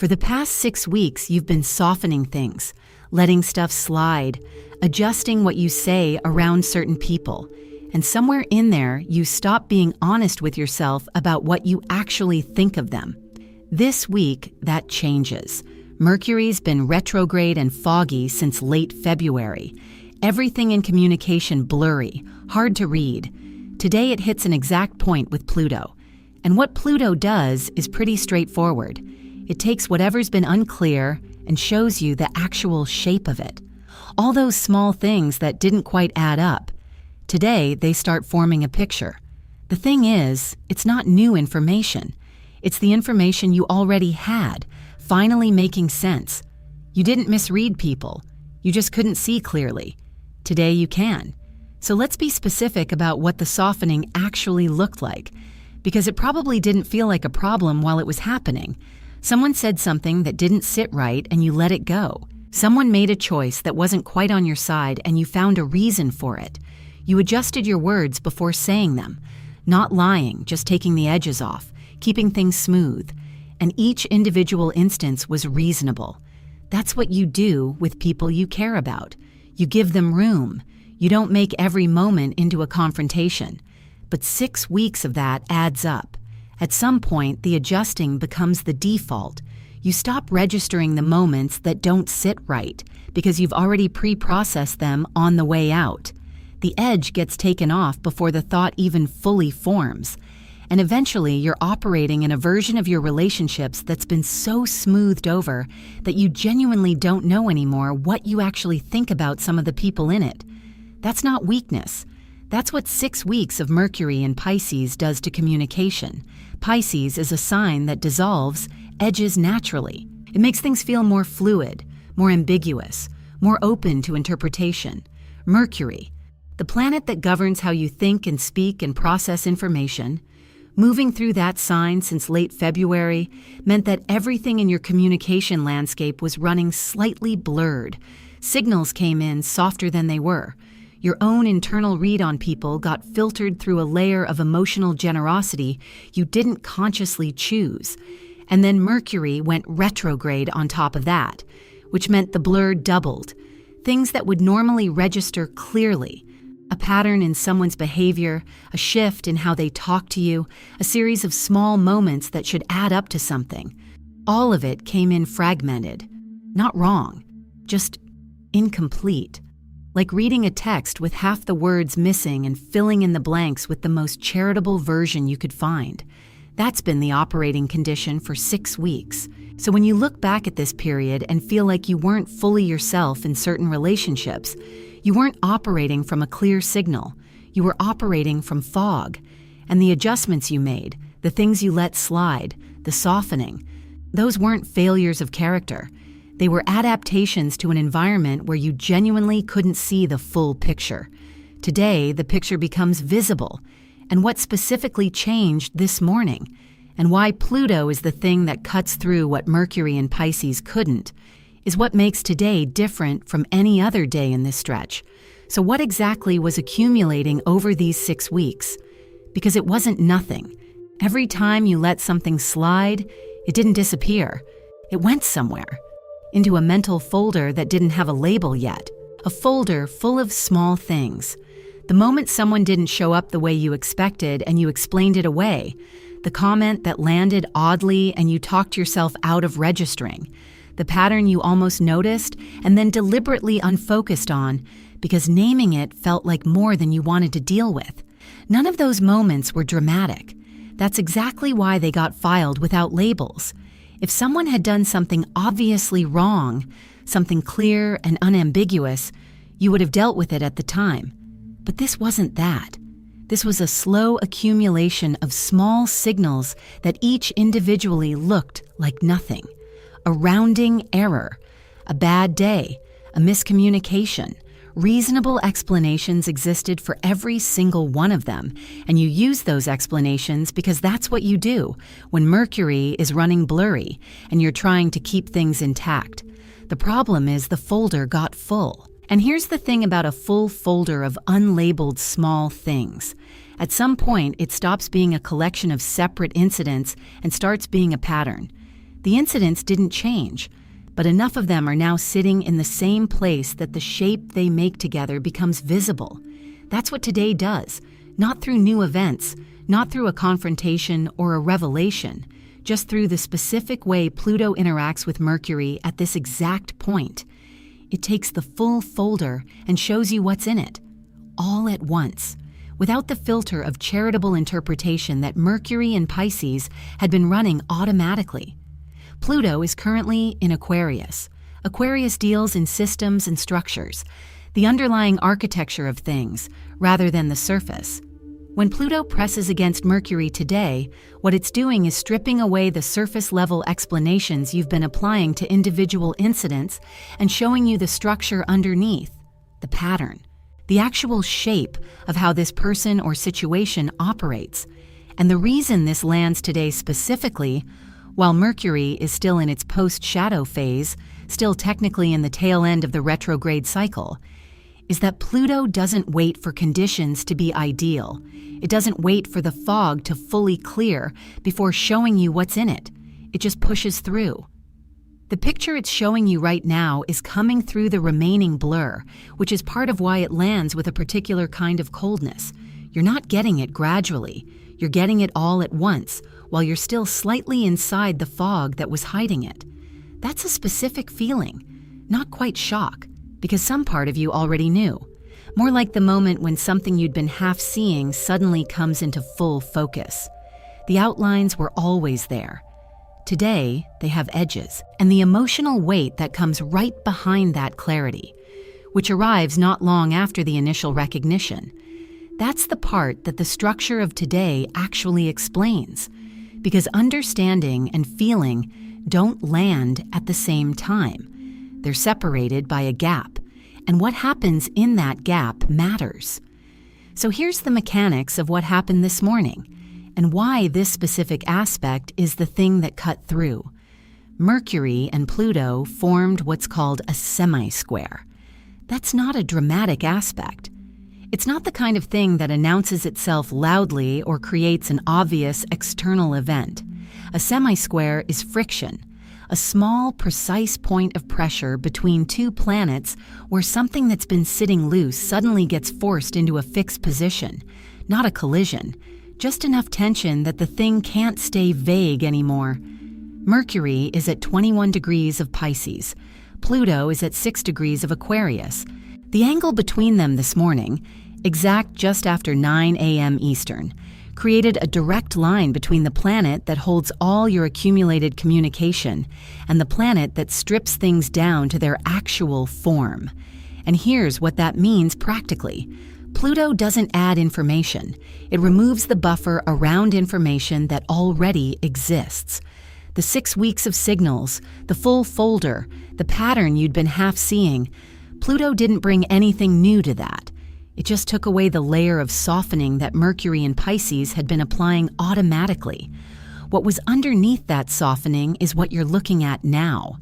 For the past 6 weeks, you've been softening things, letting stuff slide, adjusting what you say around certain people. And somewhere in there, you stop being honest with yourself about what you actually think of them. This week, that changes. Mercury's been retrograde and foggy since late February. Everything in communication blurry, hard to read. Today it hits an exact point with Pluto. And what Pluto does is pretty straightforward. It takes whatever's been unclear and shows you the actual shape of it. All those small things that didn't quite add up. Today, they start forming a picture. The thing is, it's not new information. It's the information you already had, finally making sense. You didn't misread people. You just couldn't see clearly. Today you can. So let's be specific about what the softening actually looked like, because it probably didn't feel like a problem while it was happening. Someone said something that didn't sit right and you let it go. Someone made a choice that wasn't quite on your side and you found a reason for it. You adjusted your words before saying them, not lying, just taking the edges off, keeping things smooth. And each individual instance was reasonable. That's what you do with people you care about. You give them room. You don't make every moment into a confrontation. But 6 weeks of that adds up. At some point, the adjusting becomes the default. You stop registering the moments that don't sit right because you've already pre-processed them on the way out. The edge gets taken off before the thought even fully forms. And eventually, you're operating in a version of your relationships that's been so smoothed over that you genuinely don't know anymore what you actually think about some of the people in it. That's not weakness. That's what 6 weeks of Mercury in Pisces does to communication. Pisces is a sign that dissolves edges naturally. It makes things feel more fluid, more ambiguous, more open to interpretation. Mercury, the planet that governs how you think and speak and process information, moving through that sign since late February meant that everything in your communication landscape was running slightly blurred. Signals came in softer than they were. Your own internal read on people got filtered through a layer of emotional generosity you didn't consciously choose. And then Mercury went retrograde on top of that, which meant the blur doubled. Things that would normally register clearly. A pattern in someone's behavior, a shift in how they talk to you, a series of small moments that should add up to something. All of it came in fragmented. Not wrong, just incomplete. Like reading a text with half the words missing and filling in the blanks with the most charitable version you could find. That's been the operating condition for 6 weeks. So when you look back at this period and feel like you weren't fully yourself in certain relationships, you weren't operating from a clear signal. You were operating from fog. And the adjustments you made, the things you let slide, the softening, those weren't failures of character. They were adaptations to an environment where you genuinely couldn't see the full picture. Today, the picture becomes visible. And what specifically changed this morning? And why Pluto is the thing that cuts through what Mercury and Pisces couldn't, is what makes today different from any other day in this stretch. So what exactly was accumulating over these 6 weeks? Because it wasn't nothing. Every time you let something slide, it didn't disappear. It went somewhere. Into a mental folder that didn't have a label yet. A folder full of small things. The moment someone didn't show up the way you expected and you explained it away. The comment that landed oddly and you talked yourself out of registering. The pattern you almost noticed and then deliberately unfocused on because naming it felt like more than you wanted to deal with. None of those moments were dramatic. That's exactly why they got filed without labels. If someone had done something obviously wrong, something clear and unambiguous, you would have dealt with it at the time. But this wasn't that. This was a slow accumulation of small signals that each individually looked like nothing. A rounding error, a bad day, a miscommunication. Reasonable explanations existed for every single one of them, and you use those explanations because that's what you do when Mercury is running blurry and you're trying to keep things intact. The problem is the folder got full. And here's the thing about a full folder of unlabeled small things. At some point, it stops being a collection of separate incidents and starts being a pattern. The incidents didn't change, but enough of them are now sitting in the same place that the shape they make together becomes visible. That's what today does, not through new events, not through a confrontation or a revelation, just through the specific way Pluto interacts with Mercury at this exact point. It takes the full folder and shows you what's in it, all at once, without the filter of charitable interpretation that Mercury in Pisces had been running automatically. Pluto is currently in Aquarius. Aquarius deals in systems and structures, the underlying architecture of things, rather than the surface. When Pluto presses against Mercury today, what it's doing is stripping away the surface-level explanations you've been applying to individual incidents and showing you the structure underneath, the pattern, the actual shape of how this person or situation operates. And the reason this lands today specifically, while Mercury is still in its post-shadow phase, still technically in the tail end of the retrograde cycle, is that Pluto doesn't wait for conditions to be ideal. It doesn't wait for the fog to fully clear before showing you what's in it. It just pushes through. The picture it's showing you right now is coming through the remaining blur, which is part of why it lands with a particular kind of coldness. You're not getting it gradually. You're getting it all at once, while you're still slightly inside the fog that was hiding it. That's a specific feeling, not quite shock, because some part of you already knew. More like the moment when something you'd been half seeing suddenly comes into full focus. The outlines were always there. Today, they have edges, and the emotional weight that comes right behind that clarity, which arrives not long after the initial recognition. That's the part that the structure of today actually explains, because understanding and feeling don't land at the same time. They're separated by a gap, and what happens in that gap matters. So here's the mechanics of what happened this morning, and why this specific aspect is the thing that cut through. Mercury and Pluto formed what's called a semi-square. That's not a dramatic aspect. It's not the kind of thing that announces itself loudly or creates an obvious external event. A semi-square is friction, a small, precise point of pressure between two planets where something that's been sitting loose suddenly gets forced into a fixed position. Not a collision, just enough tension that the thing can't stay vague anymore. Mercury is at 21 degrees of Pisces. Pluto is at 6 degrees of Aquarius. The angle between them this morning, exact just after 9 a.m. Eastern, created a direct line between the planet that holds all your accumulated communication and the planet that strips things down to their actual form. And here's what that means practically. Pluto doesn't add information. It removes the buffer around information that already exists. The 6 weeks of signals, the full folder, the pattern you'd been half seeing, Pluto didn't bring anything new to that. It just took away the layer of softening that Mercury in Pisces had been applying automatically. What was underneath that softening is what you're looking at now.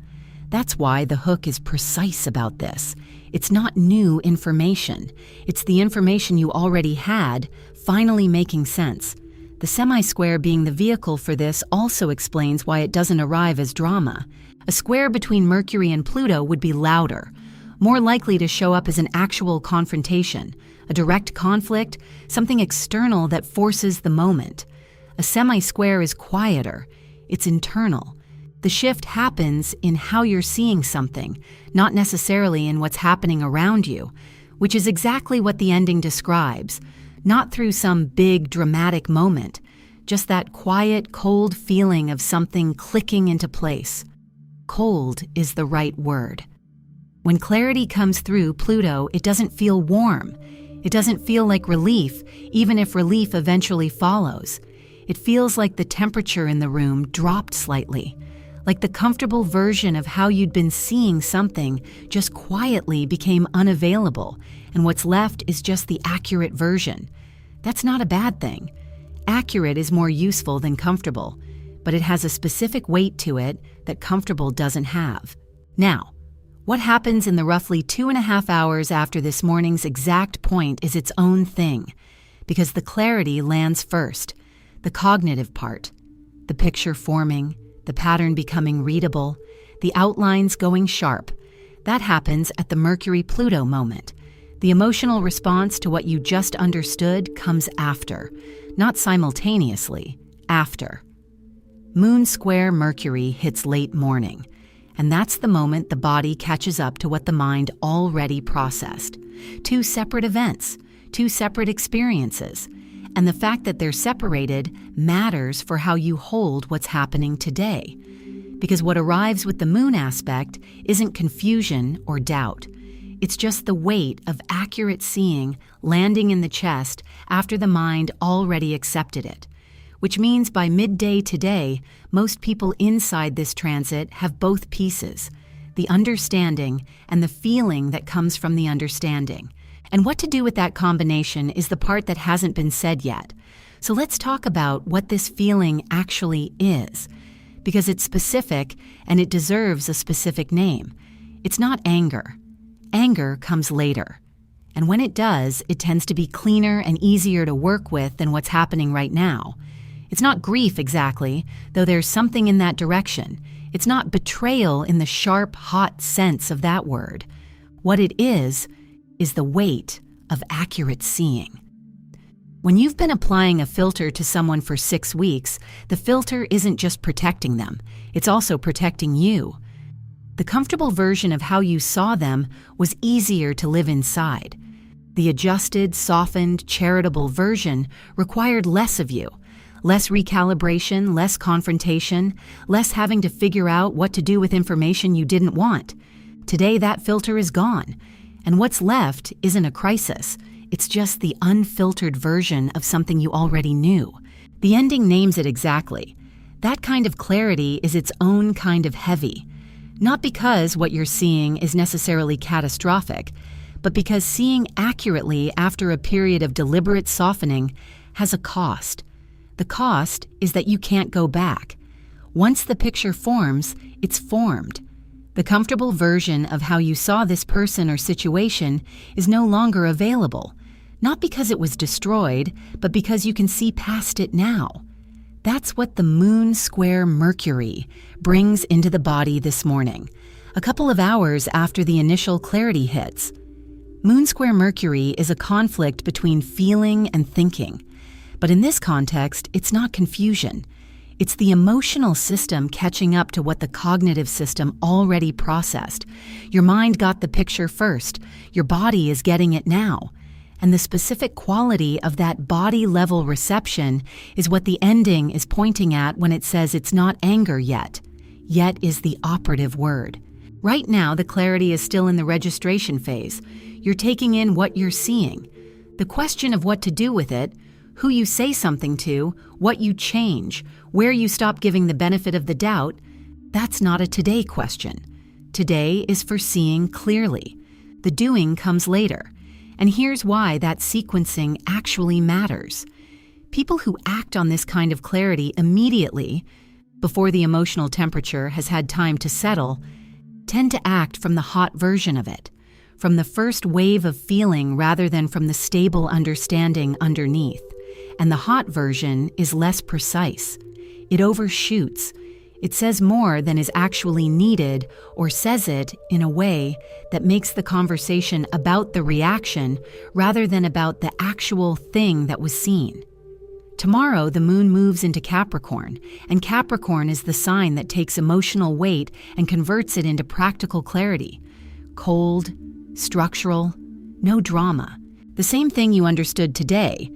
That's why the hook is precise about this. It's not new information. It's the information you already had, finally making sense. The semi-square being the vehicle for this also explains why it doesn't arrive as drama. A square between Mercury and Pluto would be louder, more likely to show up as an actual confrontation, a direct conflict, something external that forces the moment. A semi-square is quieter. It's internal. The shift happens in how you're seeing something, not necessarily in what's happening around you, which is exactly what the ending describes, not through some big dramatic moment, just that quiet, cold feeling of something clicking into place. Cold is the right word. When clarity comes through Pluto, it doesn't feel warm. It doesn't feel like relief, even if relief eventually follows. It feels like the temperature in the room dropped slightly, like the comfortable version of how you'd been seeing something just quietly became unavailable, and what's left is just the accurate version. That's not a bad thing. Accurate is more useful than comfortable, but it has a specific weight to it that comfortable doesn't have. Now, what happens in the roughly 2.5 hours after this morning's exact point is its own thing, because the clarity lands first, the cognitive part, the picture forming, the pattern becoming readable, the outlines going sharp. That happens at the Mercury-Pluto moment. The emotional response to what you just understood comes after, not simultaneously, after. Moon square Mercury hits late morning, and that's the moment the body catches up to what the mind already processed. Two separate events, two separate experiences, and the fact that they're separated matters for how you hold what's happening today. Because what arrives with the moon aspect isn't confusion or doubt. It's just the weight of accurate seeing landing in the chest after the mind already accepted it. Which means by midday today, most people inside this transit have both pieces, the understanding and the feeling that comes from the understanding. And what to do with that combination is the part that hasn't been said yet. So let's talk about what this feeling actually is, because it's specific and it deserves a specific name. It's not anger. Anger comes later. And when it does, it tends to be cleaner and easier to work with than what's happening right now. It's not grief exactly, though there's something in that direction. It's not betrayal in the sharp, hot sense of that word. What it is the weight of accurate seeing. When you've been applying a filter to someone for 6 weeks, the filter isn't just protecting them, it's also protecting you. The comfortable version of how you saw them was easier to live inside. The adjusted, softened, charitable version required less of you. Less recalibration, less confrontation, less having to figure out what to do with information you didn't want. Today, that filter is gone, and what's left isn't a crisis. It's just the unfiltered version of something you already knew. The ending names it exactly. That kind of clarity is its own kind of heavy. Not because what you're seeing is necessarily catastrophic, but because seeing accurately after a period of deliberate softening has a cost. The cost is that you can't go back. Once the picture forms, it's formed. The comfortable version of how you saw this person or situation is no longer available, not because it was destroyed, but because you can see past it now. That's what the moon square Mercury brings into the body this morning, a couple of hours after the initial clarity hits. Moon square Mercury is a conflict between feeling and thinking. But in this context, it's not confusion. It's the emotional system catching up to what the cognitive system already processed. Your mind got the picture first. Your body is getting it now. And the specific quality of that body-level reception is what the ending is pointing at when it says it's not anger yet. Yet is the operative word. Right now, the clarity is still in the registration phase. You're taking in what you're seeing. The question of what to do with it, who you say something to, what you change, where you stop giving the benefit of the doubt, that's not a today question. Today is for seeing clearly. The doing comes later. And here's why that sequencing actually matters. People who act on this kind of clarity immediately, before the emotional temperature has had time to settle, tend to act from the hot version of it, from the first wave of feeling rather than from the stable understanding underneath. And the hot version is less precise. It overshoots. It says more than is actually needed, or says it in a way that makes the conversation about the reaction rather than about the actual thing that was seen. Tomorrow, the moon moves into Capricorn, and Capricorn is the sign that takes emotional weight and converts it into practical clarity. Cold, structural, no drama. The same thing you understood today.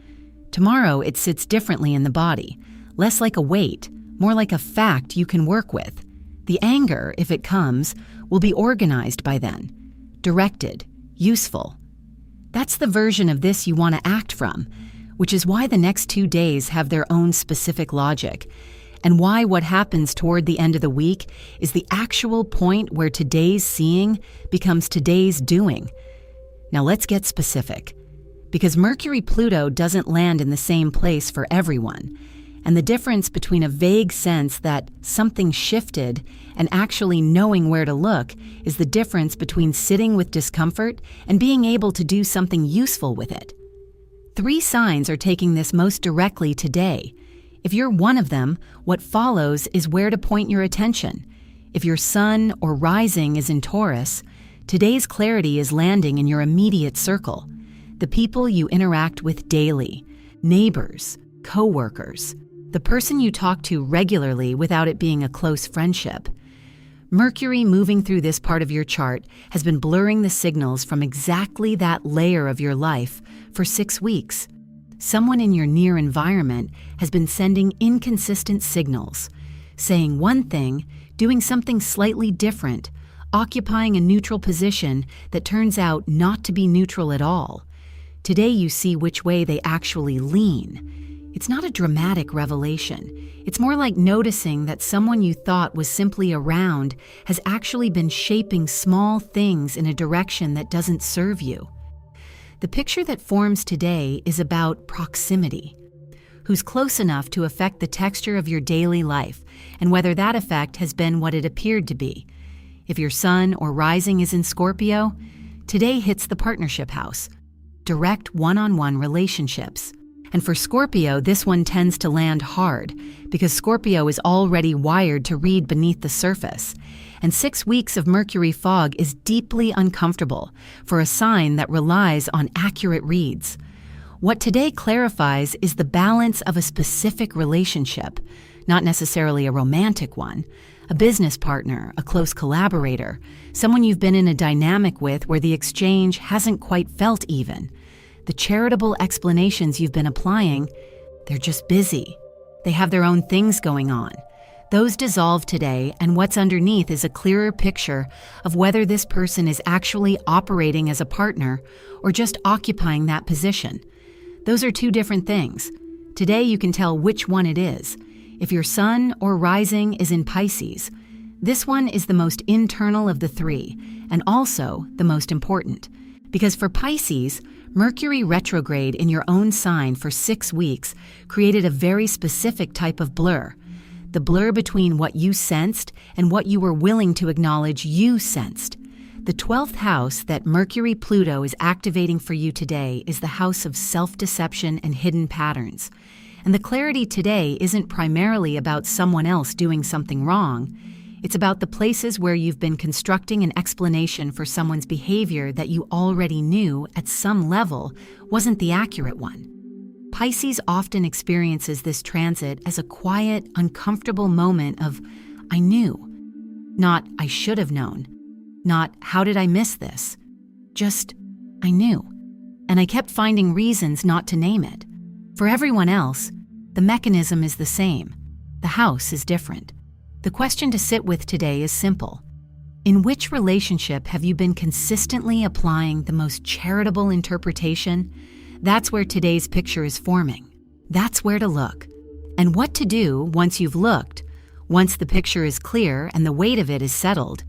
Tomorrow, it sits differently in the body, less like a weight, more like a fact you can work with. The anger, if it comes, will be organized by then, directed, useful. That's the version of this you want to act from, which is why the next 2 days have their own specific logic, and why what happens toward the end of the week is the actual point where today's seeing becomes today's doing. Now let's get specific, because Mercury-Pluto doesn't land in the same place for everyone. And the difference between a vague sense that something shifted and actually knowing where to look is the difference between sitting with discomfort and being able to do something useful with it. 3 signs are taking this most directly today. If you're one of them, what follows is where to point your attention. If your sun or rising is in Taurus, today's clarity is landing in your immediate circle, the people you interact with daily, neighbors, co-workers, the person you talk to regularly without it being a close friendship. Mercury moving through this part of your chart has been blurring the signals from exactly that layer of your life for 6 weeks. Someone in your near environment has been sending inconsistent signals, saying one thing, doing something slightly different, occupying a neutral position that turns out not to be neutral at all. Today you see which way they actually lean. It's not a dramatic revelation. It's more like noticing that someone you thought was simply around has actually been shaping small things in a direction that doesn't serve you. The picture that forms today is about proximity. Who's close enough to affect the texture of your daily life, and whether that effect has been what it appeared to be. If your sun or rising is in Scorpio, today hits the partnership house, direct one-on-one relationships. And for Scorpio, this one tends to land hard because Scorpio is already wired to read beneath the surface. And 6 weeks of Mercury fog is deeply uncomfortable for a sign that relies on accurate reads. What today clarifies is the balance of a specific relationship, not necessarily a romantic one, a business partner, a close collaborator, someone you've been in a dynamic with where the exchange hasn't quite felt even. The charitable explanations you've been applying, they're just busy. They have their own things going on. Those dissolve today, and what's underneath is a clearer picture of whether this person is actually operating as a partner or just occupying that position. Those are two different things. Today you can tell which one it is. If your sun or rising is in Pisces, this one is the most internal of the three, and also the most important. Because for Pisces, Mercury retrograde in your own sign for 6 weeks created a very specific type of blur. The blur between what you sensed and what you were willing to acknowledge you sensed. The 12th house that Mercury-Pluto is activating for you today is the house of self-deception and hidden patterns. And the clarity today isn't primarily about someone else doing something wrong. It's about the places where you've been constructing an explanation for someone's behavior that you already knew at some level wasn't the accurate one. Pisces often experiences this transit as a quiet, uncomfortable moment of, I knew. Not, I should have known. Not, how did I miss this? Just, I knew. And I kept finding reasons not to name it. For everyone else, the mechanism is the same. The house is different. The question to sit with today is simple. In which relationship have you been consistently applying the most charitable interpretation? That's where today's picture is forming. That's where to look. And what to do once you've looked, once the picture is clear and the weight of it is settled,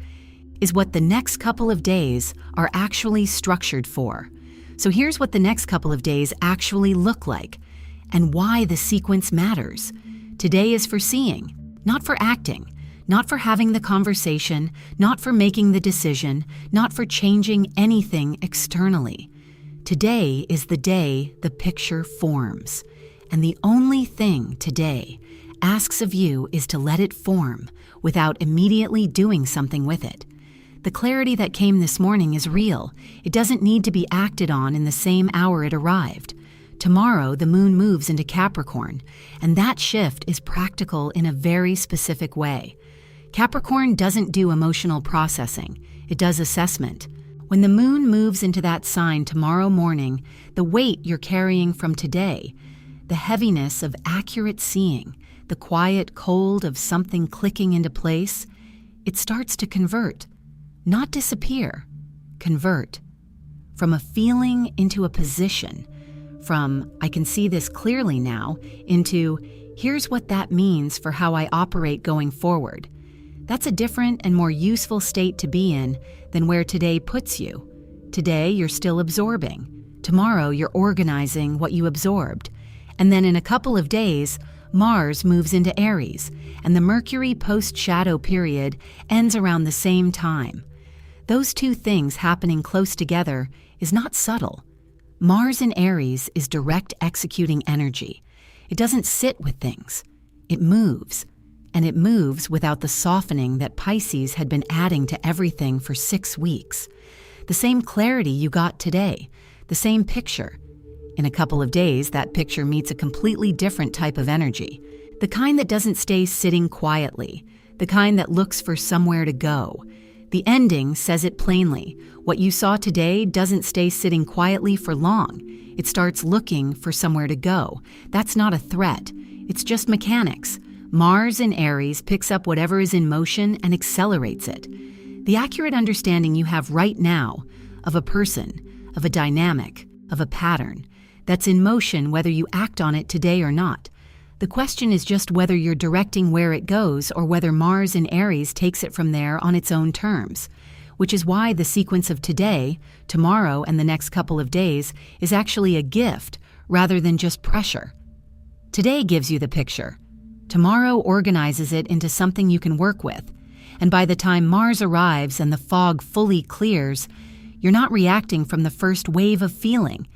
is what the next couple of days are actually structured for. So here's what the next couple of days actually look like, and why the sequence matters. Today is for seeing, not for acting, not for having the conversation, not for making the decision, not for changing anything externally. Today is the day the picture forms, and the only thing today asks of you is to let it form without immediately doing something with it. The clarity that came this morning is real. It doesn't need to be acted on in the same hour it arrived. Tomorrow, the moon moves into Capricorn, and that shift is practical in a very specific way. Capricorn doesn't do emotional processing. It does assessment. When the moon moves into that sign tomorrow morning, the weight you're carrying from today, the heaviness of accurate seeing, the quiet cold of something clicking into place, it starts to convert. Not disappear, convert. From a feeling into a position. From, I can see this clearly now, into, here's what that means for how I operate going forward. That's a different and more useful state to be in than where today puts you. Today, you're still absorbing. Tomorrow, you're organizing what you absorbed. And then in a couple of days, Mars moves into Aries, and the Mercury post-shadow period ends around the same time. Those two things happening close together is not subtle. Mars in Aries is direct executing energy. It doesn't sit with things. It moves. And it moves without the softening that Pisces had been adding to everything for 6 weeks. The same clarity you got today, the same picture. In a couple of days, that picture meets a completely different type of energy. The kind that doesn't stay sitting quietly. The kind that looks for somewhere to go. The ending says it plainly. What you saw today doesn't stay sitting quietly for long. It starts looking for somewhere to go. That's not a threat. It's just mechanics. Mars in Aries picks up whatever is in motion and accelerates it. The accurate understanding you have right now of a person, of a dynamic, of a pattern, that's in motion whether you act on it today or not. The question is just whether you're directing where it goes or whether Mars in Aries takes it from there on its own terms, which is why the sequence of today, tomorrow, and the next couple of days is actually a gift rather than just pressure. Today gives you the picture. Tomorrow organizes it into something you can work with. And by the time Mars arrives and the fog fully clears, you're not reacting from the first wave of feeling.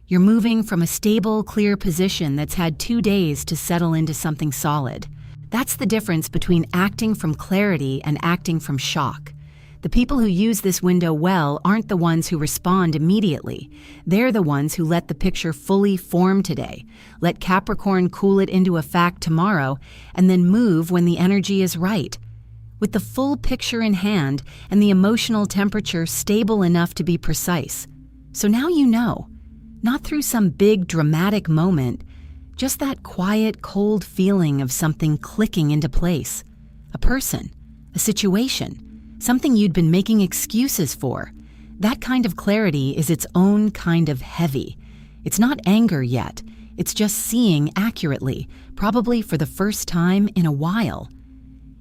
You're moving from a stable, clear position that's had 2 days to settle into something solid. That's the difference between acting from clarity and acting from shock. The people who use this window well aren't the ones who respond immediately. They're the ones who let the picture fully form today, let Capricorn cool it into a fact tomorrow, and then move when the energy is right. With the full picture in hand and the emotional temperature stable enough to be precise. So now you know. Not through some big dramatic moment, just that quiet, cold feeling of something clicking into place. A person, a situation, something you'd been making excuses for. That kind of clarity is its own kind of heavy. It's not anger yet, it's just seeing accurately, probably for the first time in a while.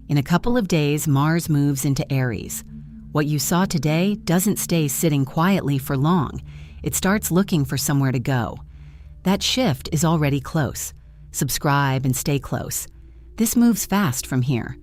In a couple of days, Mars moves into Aries. What you saw today doesn't stay sitting quietly for long. It starts looking for somewhere to go. That shift is already close. Subscribe and stay close. This moves fast from here.